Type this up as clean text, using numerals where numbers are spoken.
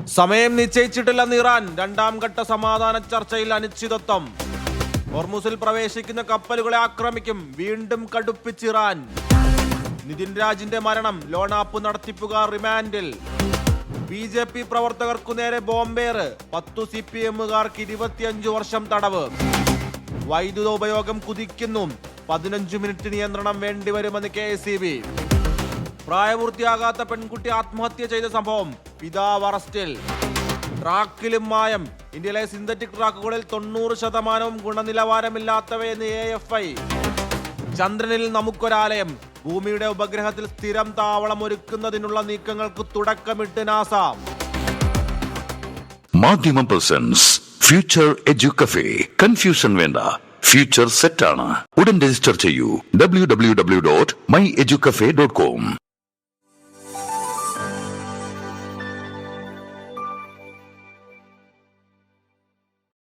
സമയം നിശ്ചയിച്ചിട്ടില്ലെന്ന് ഇറാൻ. രണ്ടാം ഘട്ട സമാധാന ചർച്ചയിൽ അനിശ്ചിതത്വം. ഹോർമുസിൽ പ്രവേശിക്കുന്ന കപ്പലുകളെ ആക്രമിക്കും. വീണ്ടും കടുപ്പിച്ച് ഇറാൻ. നിതിൻ രാജിന്റെ മരണം. ലോൺ ആപ്പ് നടത്തിപ്പുകാർ റിമാൻഡിൽ. BJP പ്രവർത്തകർക്കു നേരെ ബോംബേറ്. 10 CPM-കാർക്ക് 25 വർഷം തടവ്. വൈദ്യുത ഉപയോഗം കുതിക്കുന്നു. 15 മിനിറ്റ് നിയന്ത്രണം വേണ്ടിവരുമെന്ന് KSEB. പ്രായപൂർത്തിയാകാത്ത പെൺകുട്ടി ആത്മഹത്യ ചെയ്ത സംഭവം. പിതാവ് അറസ്റ്റിൽ. ട്രാക്കിലും മായം. ഇന്ത്യയിലെ സിന്തറ്റിക് ട്രാക്കുകളിൽ 90% ഗുണനിലവാരമില്ലാത്തവയെന്ന് AFI. ചന്ദ്രനിൽ നമുക്കൊരാലയം. ഭൂമിയുടെ ഉപഗ്രഹത്തിൽ സ്ഥിരം താവളം ഒരുക്കുന്നതിനുള്ള നീക്കങ്ങൾക്ക് തുടക്കമിട്ട് നാസ. മാധ്യമം പ്രസൻസ് ഫ്യൂച്ചർ എഡ്യൂകഫേ. കൺഫ്യൂഷൻ വേണ്ട, ഫ്യൂച്ചർ സെറ്റ് ആണ്. ഉടൻ രജിസ്റ്റർ ചെയ്യൂ www.myeducafe.com.